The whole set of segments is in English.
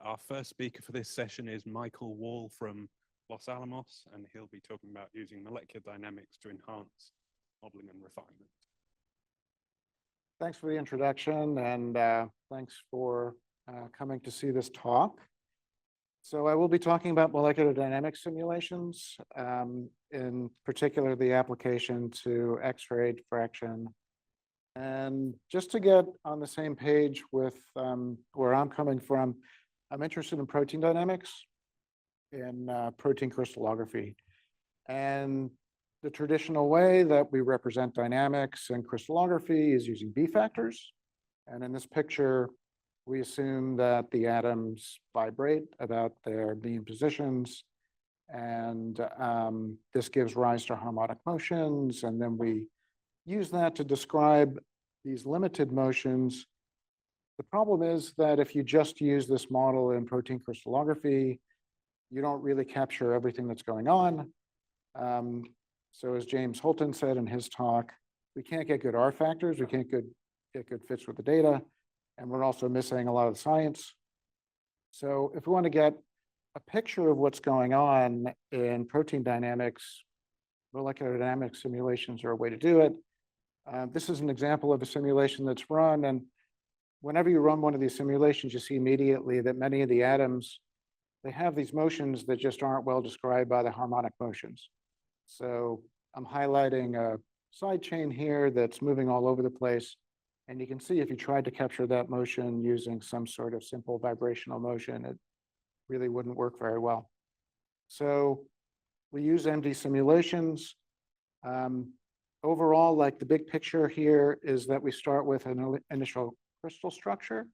Our first speaker for this session is Michael Wall from Los Alamos, and he'll be talking about using molecular dynamics to enhance modeling and refinement. Thanks for the introduction, and thanks for coming to see this talk. So I will be talking about molecular dynamics simulations, in particular the application to X-ray diffraction. And just to get on the same page with where I'm coming from, I'm interested in protein dynamics, in protein crystallography. And the traditional way that we represent dynamics in crystallography is using B factors. And in this picture, we assume that the atoms vibrate about their mean positions. And this gives rise to harmonic motions. And then we use that to describe these limited motions. The problem is that if you just use this model in protein crystallography, you don't really capture everything that's going on. So as James Holton said in his talk, we can't get good R factors, we can't get good fits with the data, and we're also missing a lot of the science. So if we want to get a picture of what's going on in protein dynamics, molecular dynamics simulations are a way to do it. This is an example of a simulation that's run, and whenever you run one of these simulations, you see immediately that many of the atoms, they have these motions that just aren't well described by the harmonic motions. So I'm highlighting a side chain here that's moving all over the place. And you can see if you tried to capture that motion using some sort of simple vibrational motion, it really wouldn't work very well. So we use MD simulations. Overall, like the big picture here is that we start with an initial crystal structure.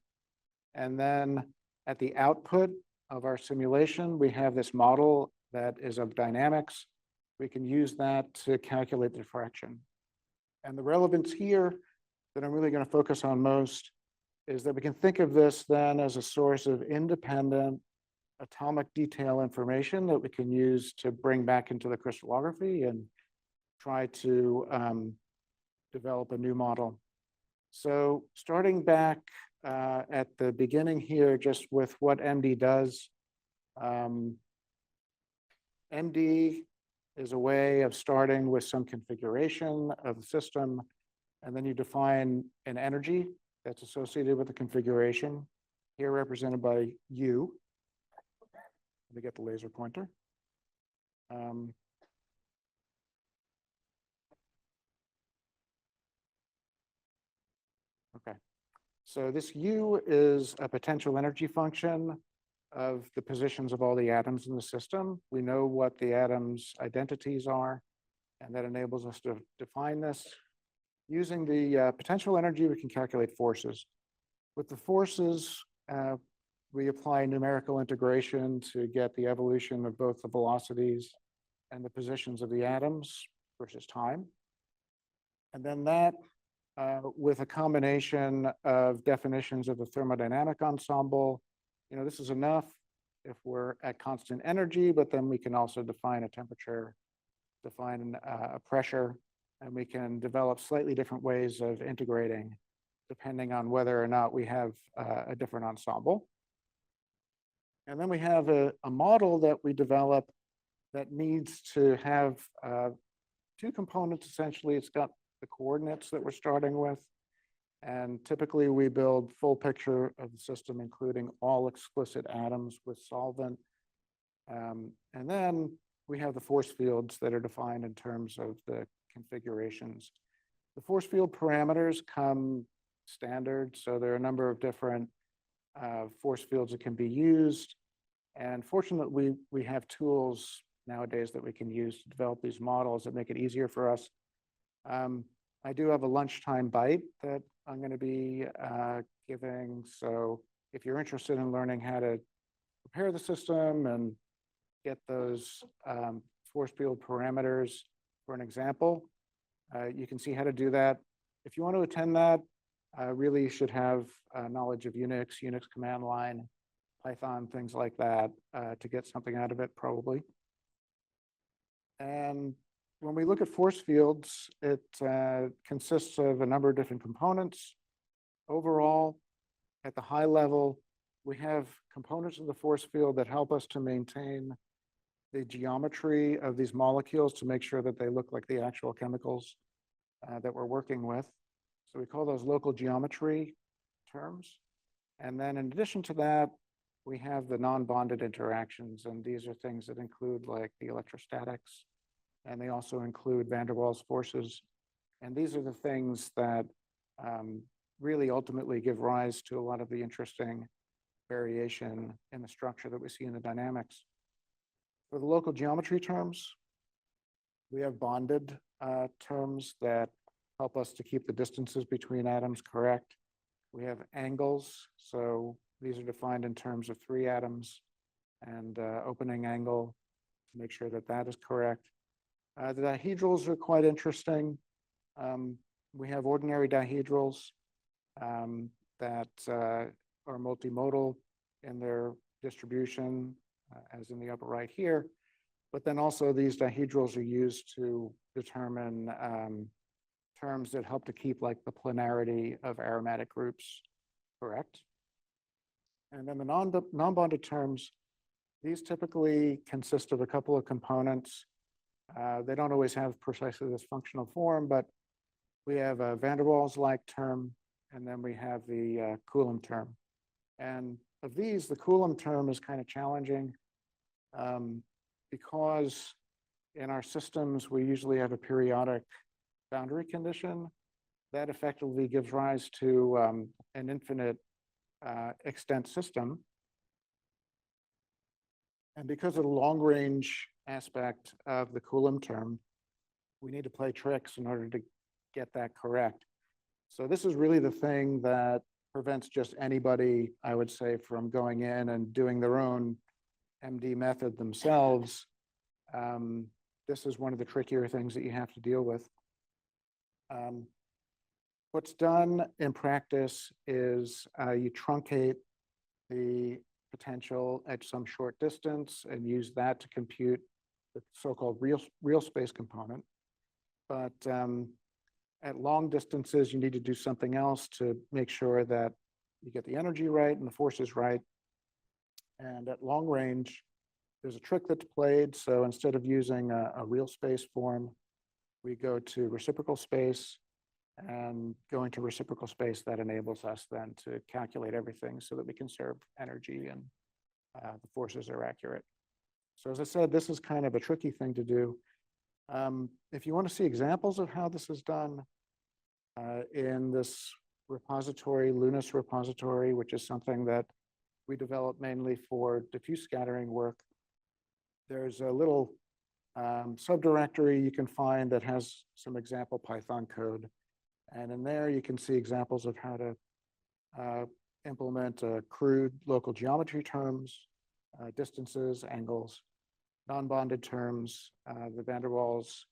And then at the output of our simulation, we have this model that is of dynamics. We can use that to calculate the diffraction. And the relevance here that I'm really going to focus on most is that we can think of this then as a source of independent atomic detail information that we can use to bring back into the crystallography and try to develop a new model. So starting back at the beginning here, just with what MD does, MD is a way of starting with some configuration of the system, and then you define an energy that's associated with the configuration, here represented by U. Let me get the laser pointer. Okay, so this U is a potential energy function of the positions of all the atoms in the system. We know what the atoms' identities are, and that enables us to define this. Using the potential energy, we can calculate forces. With the forces, we apply numerical integration to get the evolution of both the velocities and the positions of the atoms versus time. And then that, with a combination of definitions of the thermodynamic ensemble, this is enough if we're at constant energy, but then we can also define a temperature, define a pressure, and we can develop slightly different ways of integrating depending on whether or not we have a different ensemble. And then we have a model that we develop that needs to have two components, essentially. It's got the coordinates that we're starting with. And typically we build full picture of the system, including all explicit atoms with solvent. And then we have the force fields that are defined in terms of the configurations. The force field parameters come standard, so there are a number of different force fields that can be used. And fortunately, we have tools nowadays that we can use to develop these models that make it easier for us. I do have a lunchtime bite that I'm going to be giving. So if you're interested in learning how to prepare the system and get those force field parameters for an example, you can see how to do that. If you want to attend that, really you should have knowledge of Unix command line, Python, things like that to get something out of it probably. And when we look at force fields, it consists of a number of different components. Overall, at the high level, we have components of the force field that help us to maintain the geometry of these molecules to make sure that they look like the actual chemicals that we're working with. So we call those local geometry terms. And then in addition to that, we have the non-bonded interactions, and these are things that include like the electrostatics, and they also include van der Waals forces. And these are the things that really ultimately give rise to a lot of the interesting variation in the structure that we see in the dynamics. For the local geometry terms, we have bonded terms that help us to keep the distances between atoms correct. We have angles, so these are defined in terms of 3 atoms and opening angle to make sure that that is correct. The dihedrals are quite interesting. We have ordinary dihedrals that are multimodal in their distribution, as in the upper right here. But then also these dihedrals are used to determine terms that help to keep like the planarity of aromatic groups correct. And then the non-bonded terms, these typically consist of a couple of components. They don't always have precisely this functional form, but we have a van der Waals-like term, and then we have the Coulomb term. And of these, the Coulomb term is kind of challenging because in our systems, we usually have a periodic boundary condition that effectively gives rise to an infinite extent system. And because of the long range aspect of the Coulomb term, we need to play tricks in order to get that correct. So this is really the thing that prevents just anybody, I would say, from going in and doing their own MD method themselves. This is one of the trickier things that you have to deal with. What's done in practice is you truncate the potential at some short distance and use that to compute the so-called real space component. But at long distances, you need to do something else to make sure that you get the energy right and the forces right. And at long range, there's a trick that's played. So instead of using a real space form, we go to reciprocal space, and going to reciprocal space that enables us then to calculate everything so that we conserve energy and the forces are accurate. So as I said, this is kind of a tricky thing to do. If you want to see examples of how this is done in this repository, Lunis repository, which is something that we develop mainly for diffuse scattering work, there's a little subdirectory you can find that has some example Python code. And in there, you can see examples of how to implement crude local geometry terms, distances, angles, non-bonded terms, the van der Waals,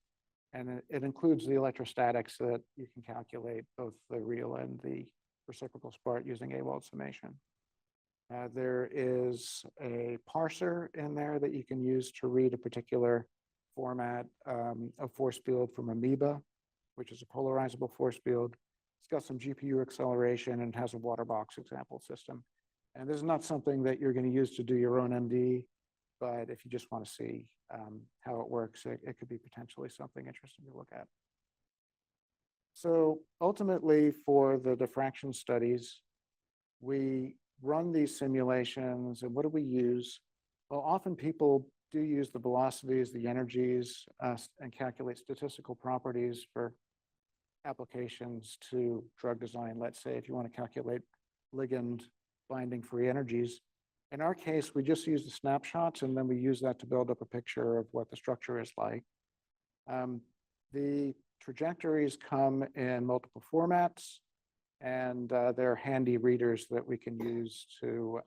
and it includes the electrostatics so that you can calculate both the real and the reciprocal part using A-Wald summation. There is a parser in there that you can use to read a particular format of force field from amoeba, which is a polarizable force field. It's got some GPU acceleration and has a water box example system. And this is not something that you're going to use to do your own MD, but if you just want to see how it works, it could be potentially something interesting to look at. So ultimately, for the diffraction studies, we run these simulations, and what do we use? Well, often people do use the velocities, the energies, and calculate statistical properties for applications to drug design. Let's say if you want to calculate ligand binding free energies. In our case, we just use the snapshots, and then we use that to build up a picture of what the structure is like. The trajectories come in multiple formats, and they're handy readers that we can use to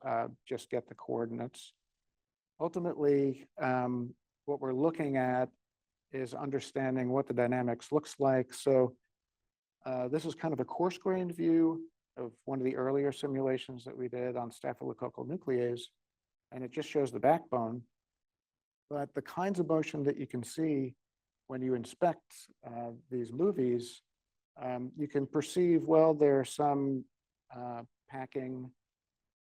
just get the coordinates. Ultimately, what we're looking at is understanding what the dynamics looks like. So this is kind of a coarse-grained view of one of the earlier simulations that we did on staphylococcal nuclease, and it just shows the backbone. But the kinds of motion that you can see when you inspect these movies, you can perceive, well, there's some packing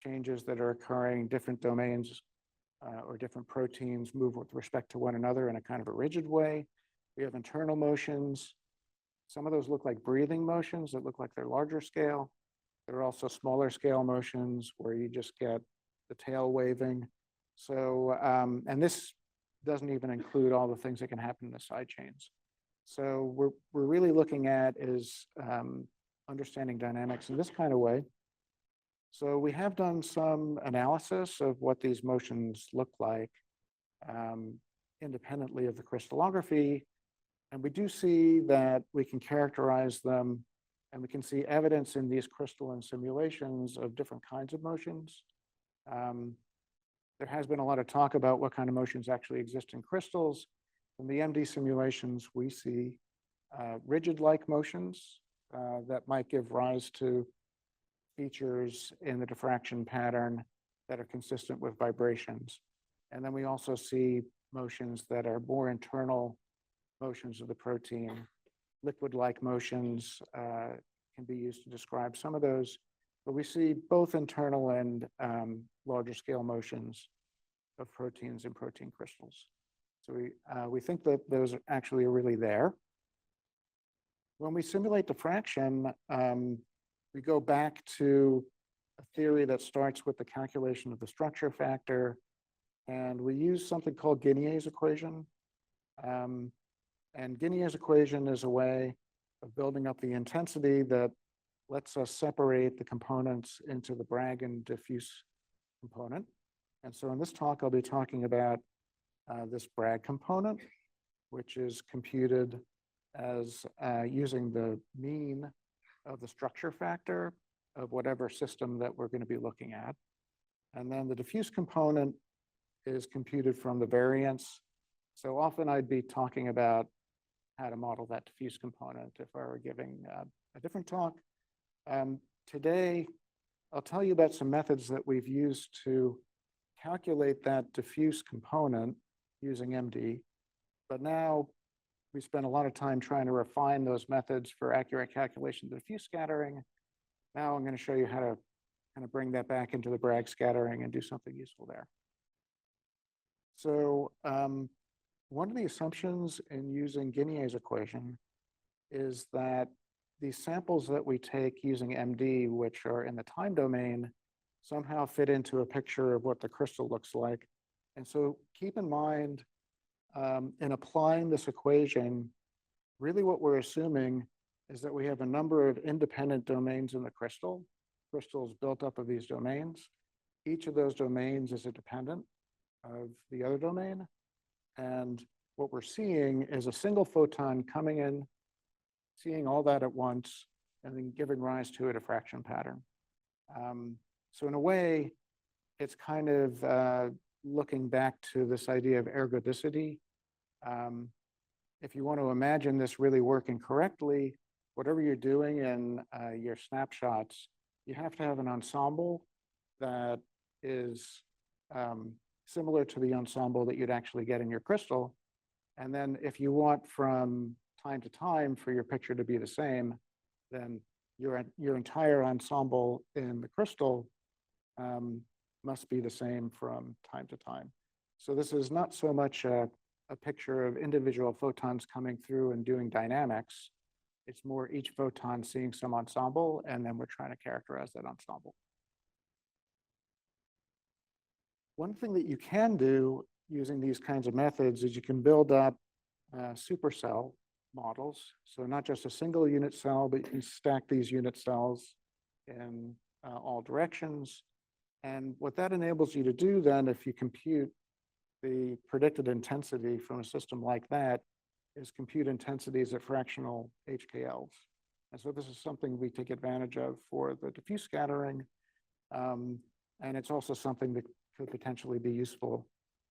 changes that are occurring, different domains or different proteins move with respect to one another in a kind of a rigid way. We have internal motions. Some of those look like breathing motions that look like they're larger scale. There are also smaller scale motions where you just get the tail waving. So, and this doesn't even include all the things that can happen in the side chains. So we're really looking at is understanding dynamics in this kind of way. So we have done some analysis of what these motions look like independently of the crystallography. And we do see that we can characterize them, and we can see evidence in these crystalline simulations of different kinds of motions. There has been a lot of talk about what kind of motions actually exist in crystals. In the MD simulations, we see rigid-like motions that might give rise to features in the diffraction pattern that are consistent with vibrations. And then we also see motions that are more internal motions of the protein. Liquid-like motions can be used to describe some of those, but we see both internal and larger scale motions of proteins in protein crystals. So we think that those are actually really there. When we simulate diffraction, we go back to a theory that starts with the calculation of the structure factor, and we use something called Guinéa's equation. And Guinéa's equation is a way of building up the intensity that lets us separate the components into the Bragg and diffuse component. And so in this talk, I'll be talking about this Bragg component, which is computed as using the mean of the structure factor of whatever system that we're going to be looking at. And then the diffuse component is computed from the variance. So often I'd be talking about how to model that diffuse component if I were giving a different talk. Today, I'll tell you about some methods that we've used to calculate that diffuse component using MD. But now we spend a lot of time trying to refine those methods for accurate calculation of diffuse scattering. Now I'm going to show you how to kind of bring that back into the Bragg scattering and do something useful there. So one of the assumptions in using Guinéa's equation is that these samples that we take using MD, which are in the time domain, somehow fit into a picture of what the crystal looks like. And so keep in mind, in applying this equation, really what we're assuming is that we have a number of independent domains in the crystal. Crystal is built up of these domains. Each of those domains is a dependent of the other domain. And what we're seeing is a single photon coming in, seeing all that at once, and then giving rise to a diffraction pattern. So in a way, it's kind of looking back to this idea of ergodicity. If you want to imagine this really working correctly, whatever you're doing in your snapshots, you have to have an ensemble that is similar to the ensemble that you'd actually get in your crystal. And then if you want from time to time for your picture to be the same, then your entire ensemble in the crystal must be the same from time to time. So this is not so much a picture of individual photons coming through and doing dynamics. It's more each photon seeing some ensemble, and then we're trying to characterize that ensemble. One thing that you can do using these kinds of methods is you can build up supercell models. So not just a single unit cell, but you can stack these unit cells in all directions. And what that enables you to do then, if you compute the predicted intensity from a system like that, is compute intensities at fractional HKLs. And so this is something we take advantage of for the diffuse scattering. And it's also something that could potentially be useful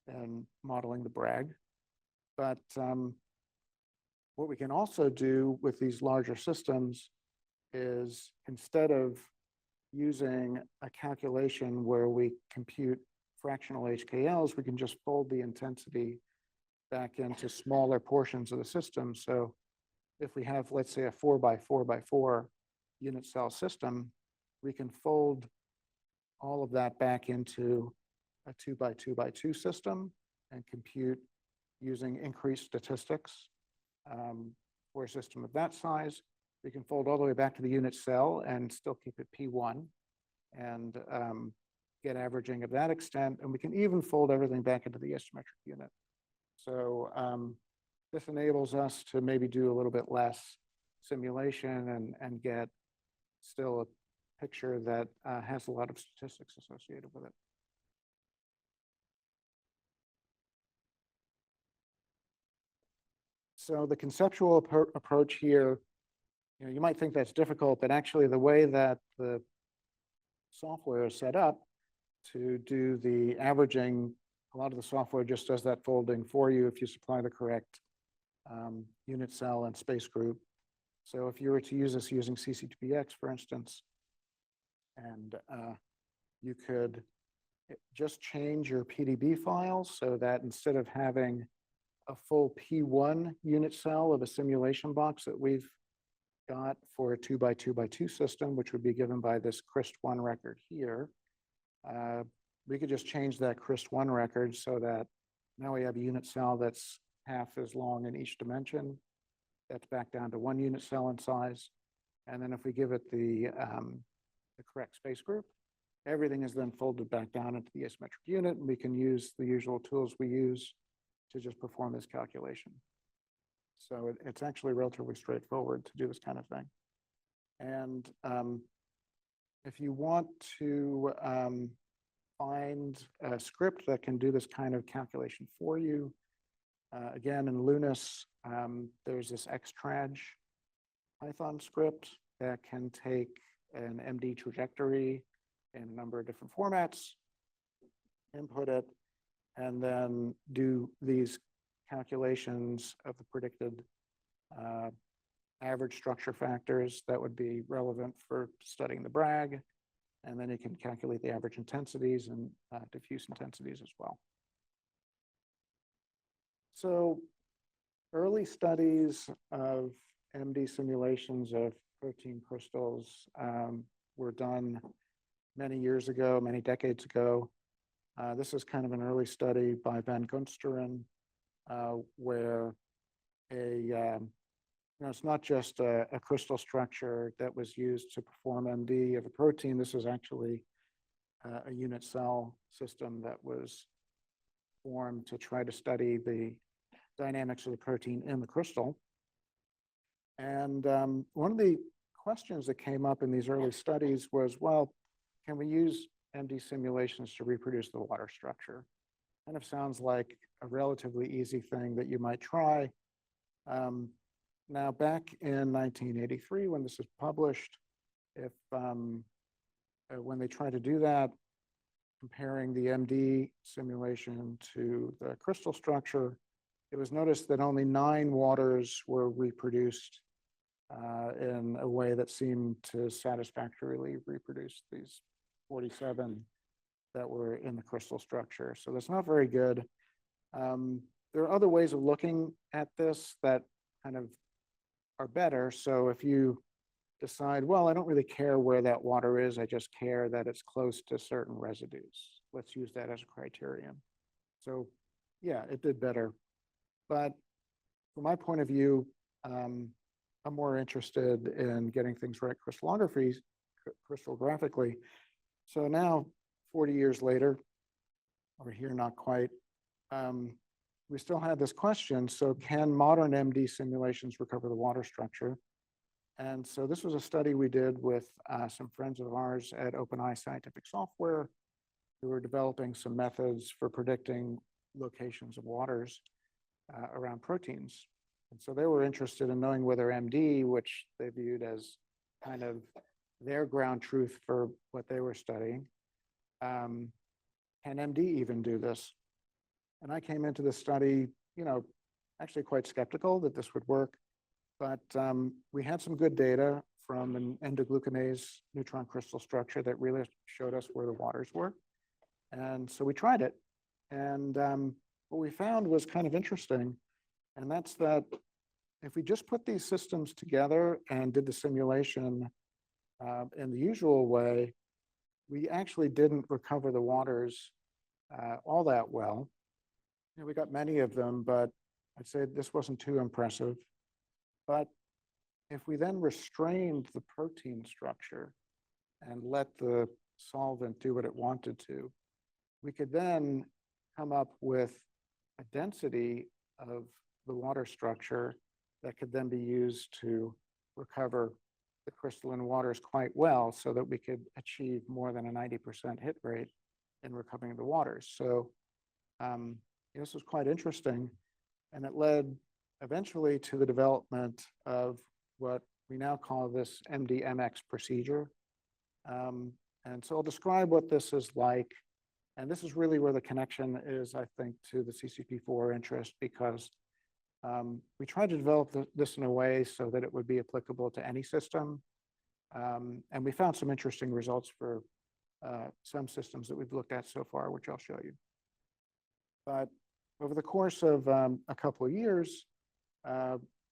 in modeling the Bragg. But what we can also do with these larger systems is, instead of using a calculation where we compute fractional HKLs, we can just fold the intensity back into smaller portions of the system. So if we have, let's say, a 4 by 4 by 4 unit cell system, we can fold all of that back into a 2x2x2 system and compute using increased statistics. For a system of that size, we can fold all the way back to the unit cell and still keep it P1 and get averaging of that extent. And we can even fold everything back into the isometric unit. So this enables us to maybe do a little bit less simulation and get still a picture that has a lot of statistics associated with it. So the conceptual approach here, you might think that's difficult, but actually the way that the software is set up to do the averaging, a lot of the software just does that folding for you if you supply the correct unit cell and space group. So if you were to use this using CC2PX, for instance, and you could just change your PDB files so that instead of having a full P1 unit cell of a simulation box that we've got for a 2x2x2 system, which would be given by this CRYST1 record here, we could just change that CRYST1 record so that now we have a unit cell that's half as long in each dimension. That's back down to 1 unit cell in size. And then if we give it the correct space group, everything is then folded back down into the isometric unit, and we can use the usual tools we use to just perform this calculation. So it's actually relatively straightforward to do this kind of thing. And if you want to find a script that can do this kind of calculation for you, again, in Lunas, there's this xtraj Python script that can take an MD trajectory in a number of different formats, input it, and then do these calculations of the predicted average structure factors that would be relevant for studying the Bragg. And then you can calculate the average intensities and diffuse intensities as well. So early studies of MD simulations of protein crystals were done many years ago, many decades ago. This is kind of an early study by Van Gunsteren, where it's not just a crystal structure that was used to perform MD of a protein. This is actually a unit cell system that was formed to try to study the dynamics of the protein in the crystal. And one of the questions that came up in these early studies was, well, can we use MD simulations to reproduce the water structure? Kind of sounds like a relatively easy thing that you might try. Now, back in 1983, when this was published, when they tried to do that, comparing the MD simulation to the crystal structure, it was noticed that only 9 waters were reproduced in a way that seemed to satisfactorily reproduce these 47 that were in the crystal structure. So that's not very good. There are other ways of looking at this that kind of are better. So if you decide, well, I don't really care where that water is, I just care that it's close to certain residues. Let's use that as a criterion. So yeah, it did better. But from my point of view, I'm more interested in getting things right crystallographically. So now, 40 years later, or here not quite, we still have this question. So can modern MD simulations recover the water structure? And so this was a study we did with some friends of ours at OpenEye Scientific Software, who were developing some methods for predicting locations of waters around proteins. And so they were interested in knowing whether MD, which they viewed as kind of their ground truth for what they were studying, can MD even do this? And I came into the study, actually quite skeptical that this would work, but we had some good data from an endoglucanase neutron crystal structure that really showed us where the waters were. And so we tried it. And what we found was kind of interesting. And that's that if we just put these systems together and did the simulation in the usual way, we actually didn't recover the waters all that well. You know, we got many of them, but I'd say this wasn't too impressive. But if we then restrained the protein structure and let the solvent do what it wanted to, we could then come up with a density of the water structure that could then be used to recover the crystalline waters quite well, so that we could achieve more than a 90% hit rate in recovering the waters. So this was quite interesting, and it led eventually to the development of what we now call this MDMX procedure. And so I'll describe what this is like. And this is really where the connection is, I think, to the CCP4 interest, because we tried to develop this in a way so that it would be applicable to any system. And we found some interesting results for some systems that we've looked at so far, which I'll show you. But over the course of a couple of years,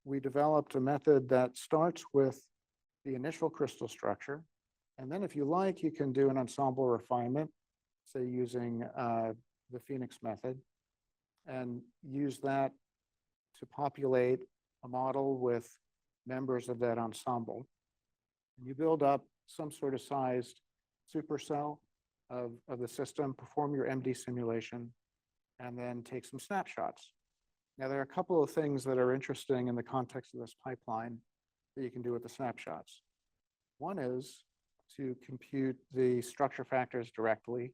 we developed a method that starts with the initial crystal structure. And then if you like, you can do an ensemble refinement, say using the Phoenix method, and use that to populate a model with members of that ensemble. And you build up some sort of sized supercell of the system, perform your MD simulation, and then take some snapshots. Now, there are a couple of things that are interesting in the context of this pipeline that you can do with the snapshots. One is to compute the structure factors directly.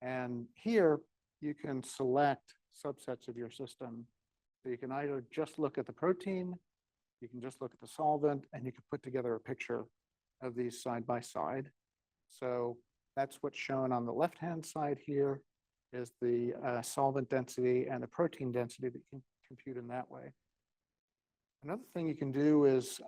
And here you can select subsets of your system. So you can either just look at the protein, you can just look at the solvent, and you can put together a picture of these side by side. So that's what's shown on the left-hand side here, is the solvent density and the protein density that you can compute in that way. Another thing you can do is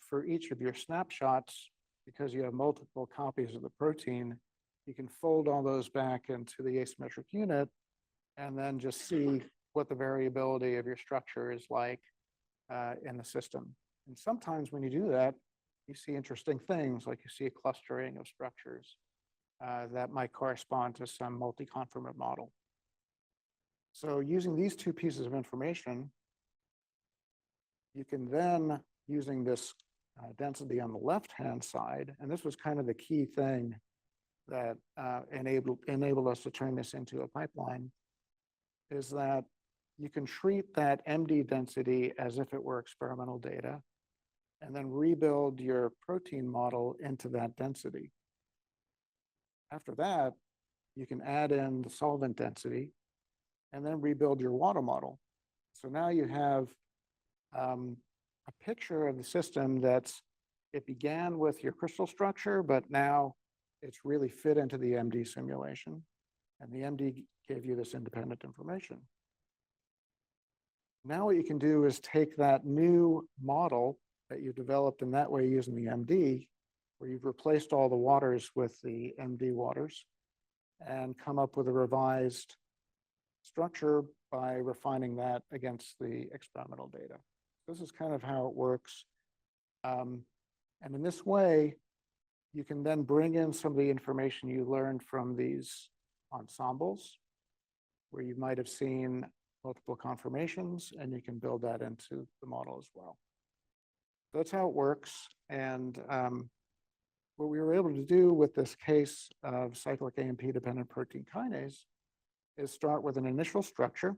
for each of your snapshots, because you have multiple copies of the protein, you can fold all those back into the asymmetric unit and then just see what the variability of your structure is like in the system. And sometimes when you do that, you see interesting things, like you see a clustering of structures that might correspond to some multiconformer model. So using these two pieces of information, you can then, using this density on the left-hand side, and this was kind of the key thing that enabled us to turn this into a pipeline, is that you can treat that MD density as if it were experimental data, and then rebuild your protein model into that density. After that, you can add in the solvent density and then rebuild your water model. So now you have a picture of the system it began with your crystal structure, but now it's really fit into the MD simulation. And the MD gave you this independent information. Now what you can do is take that new model that you developed in that way using the MD, where you've replaced all the waters with the MD waters, and come up with a revised structure by refining that against the experimental data. This is kind of how it works. And in this way, you can then bring in some of the information you learned from these ensembles, where you might have seen multiple conformations, and you can build that into the model as well. So that's how it works. And what we were able to do with this case of cyclic AMP-dependent protein kinase is start with an initial structure,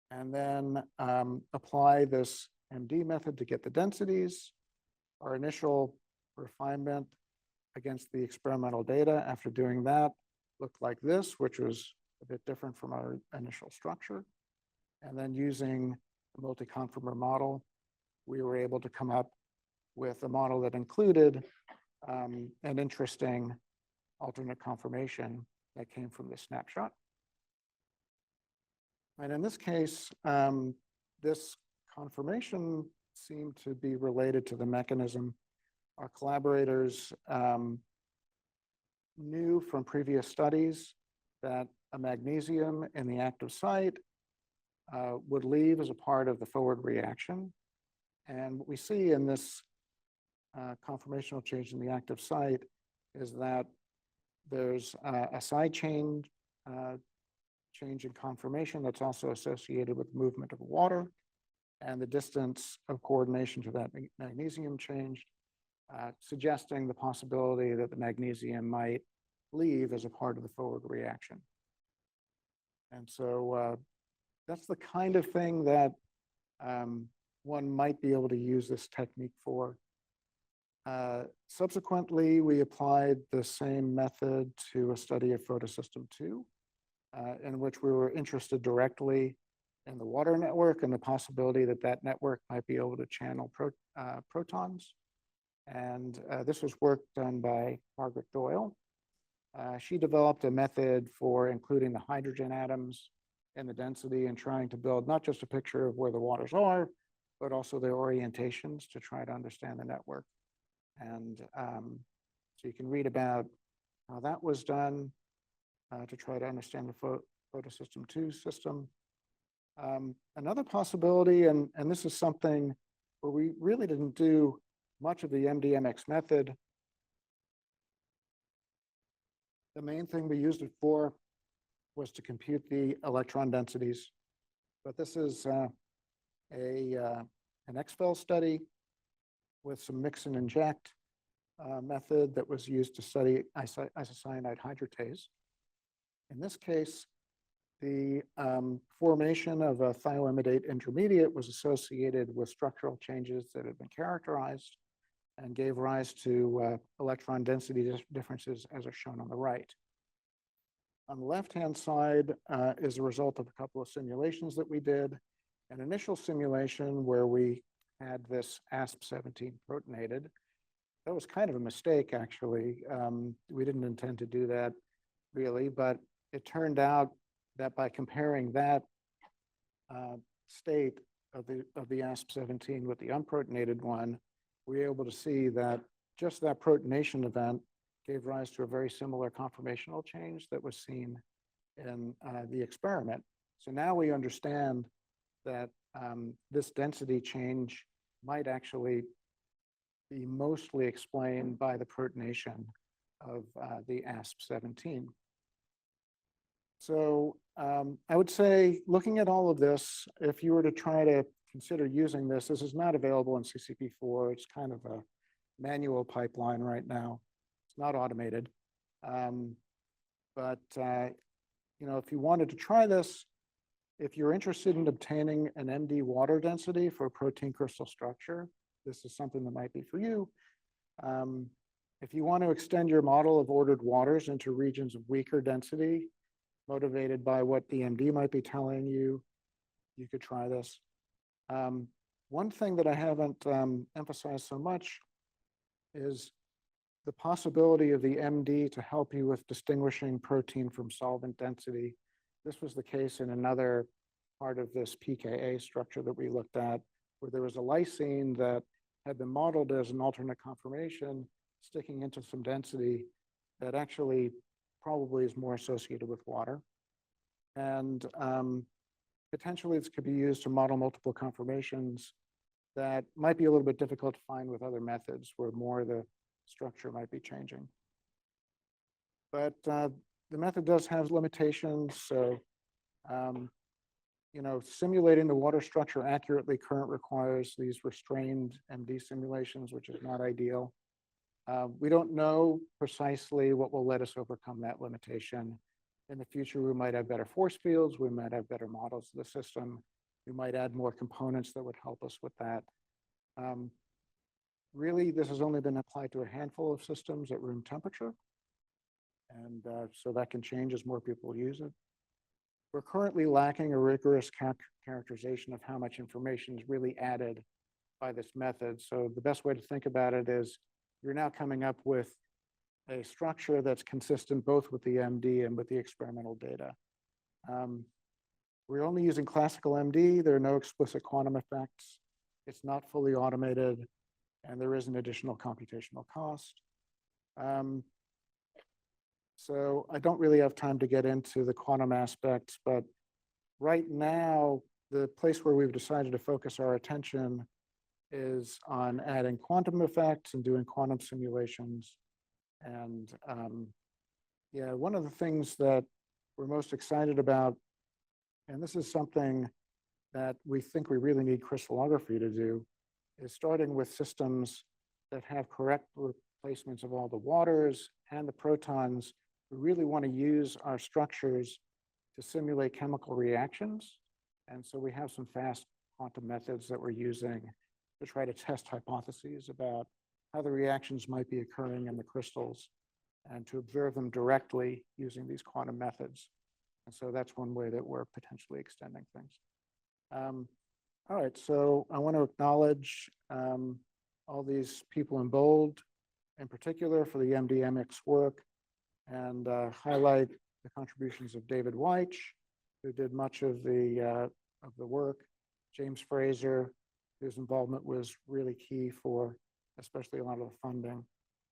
and then apply this MD method to get the densities. Our initial refinement against the experimental data after doing that looked like this, which was a bit different from our initial structure. And then using a multi-conformer model, we were able to come up with a model that included an interesting alternate conformation that came from this snapshot. And in this case, this conformation seemed to be related to the mechanism. Our collaborators knew from previous studies that a magnesium in the active site would leave as a part of the forward reaction. And what we see in this conformational change in the active site is that There's a side chain change in conformation that's also associated with movement of water, and the distance of coordination to that magnesium changed, suggesting the possibility that the magnesium might leave as a part of the forward reaction. And so that's the kind of thing that one might be able to use this technique for. Subsequently, we applied the same method to a study of photosystem 2, in which we were interested directly in the water network and the possibility that that network might be able to channel protons. And this was work done by Margaret Doyle. She developed a method for including the hydrogen atoms in the density and trying to build not just a picture of where the waters are, but also their orientations to try to understand the network. And so you can read about how that was done to try to understand the photosystem 2 system. Another possibility, and this is something where we really didn't do much of the MDMX method. The main thing we used it for was to compute the electron densities. But this is an XFEL study with some mix and inject method that was used to study isocyanide hydratase. In this case, the formation of a thioimidate intermediate was associated with structural changes that had been characterized and gave rise to electron density differences as are shown on the right. On the left-hand side is a result of a couple of simulations that we did. An initial simulation where we had this ASP17 protonated. That was kind of a mistake, actually. We didn't intend to do that really, but it turned out that by comparing that state of the ASP17 with the unprotonated one, we were able to see that just that protonation event gave rise to a very similar conformational change that was seen in the experiment. So now we understand that this density change might actually be mostly explained by the protonation of the ASP17. So I would say, looking at all of this, if you were to try to consider using this, this is not available in CCP4. It's kind of a manual pipeline right now. It's not automated. But you know, if you wanted to try this, if you're interested in obtaining an MD water density for protein crystal structure, this is something that might be for you. If you want to extend your model of ordered waters into regions of weaker density, motivated by what the MD might be telling you, you could try this. One thing that I haven't emphasized so much is the possibility of the MD to help you with distinguishing protein from solvent density. This was the case in another part of this pKa structure that we looked at, where there was a lysine that had been modeled as an alternate conformation sticking into some density that actually probably is more associated with water. And potentially this could be used to model multiple conformations that might be a little bit difficult to find with other methods where more of the structure might be changing. But the method does have limitations. So, you know, simulating the water structure accurately requires these restrained MD simulations, which is not ideal. We don't know precisely what will let us overcome that limitation. In the future, we might have better force fields. We might have better models of the system. We might add more components that would help us with that. Really, this has only been applied to a handful of systems at room temperature. And so that can change as more people use it. We're currently lacking a rigorous characterization of how much information is really added by this method. So the best way to think about it is you're now coming up with a structure that's consistent both with the MD and with the experimental data. We're only using classical MD. There are no explicit quantum effects. It's not fully automated, and there is an additional computational cost. So I don't really have time to get into the quantum aspects, but right now, the place where we've decided to focus our attention is on adding quantum effects and doing quantum simulations. And Yeah, one of the things that we're most excited about, and this is something that we think we really need crystallography to do, is starting with systems that have correct replacements of all the waters and the protons. We really want to use our structures to simulate chemical reactions. And so we have some fast quantum methods that we're using to try to test hypotheses about how the reactions might be occurring in the crystals and to observe them directly using these quantum methods. And so that's one way that we're potentially extending things. All right, so I want to acknowledge all these people in bold, in particular for the MDMX work, and highlight the contributions of David Weich, who did much of the work, James Fraser, whose involvement was really key for especially a lot of the funding,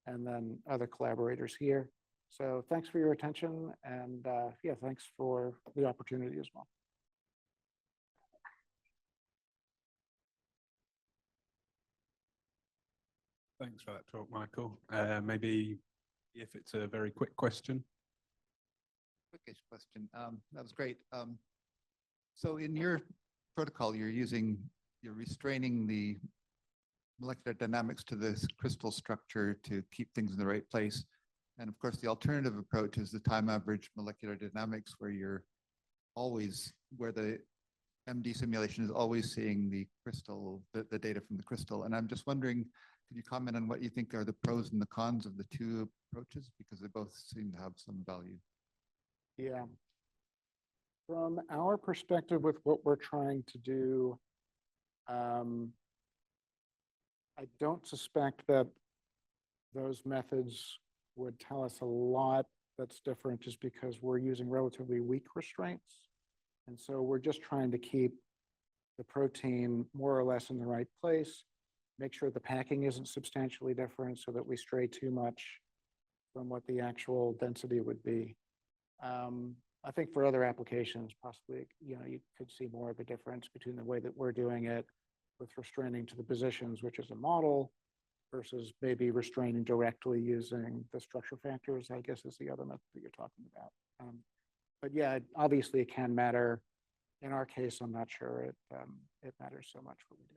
and then other collaborators here. So thanks for your attention, and yeah, thanks for the opportunity as well. Thanks for that talk, Michael. Maybe if it's a very quick question. Quickish question. That was great. So in your protocol, you're restraining the molecular dynamics to this crystal structure to keep things in the right place. And of course, the alternative approach is the time average molecular dynamics, where the MD simulation is always seeing the crystal, the data from the crystal. And I'm just wondering, could you comment on what you think are the pros and the cons of the two approaches? Because they both seem to have some value. Yeah. From our perspective with what we're trying to do, I don't suspect that those methods would tell us a lot that's different, just because we're using relatively weak restraints. And so we're just trying to keep the protein more or less in the right place, make sure the packing isn't substantially different so that we stray too much from what the actual density would be. I think for other applications, possibly, you could see more of a difference between the way that we're doing it with restraining to the positions, which is a model, versus maybe restraining directly using the structure factors, I guess is the other method that you're talking about. But yeah, obviously it can matter. In our case, I'm not sure it matters so much what we do.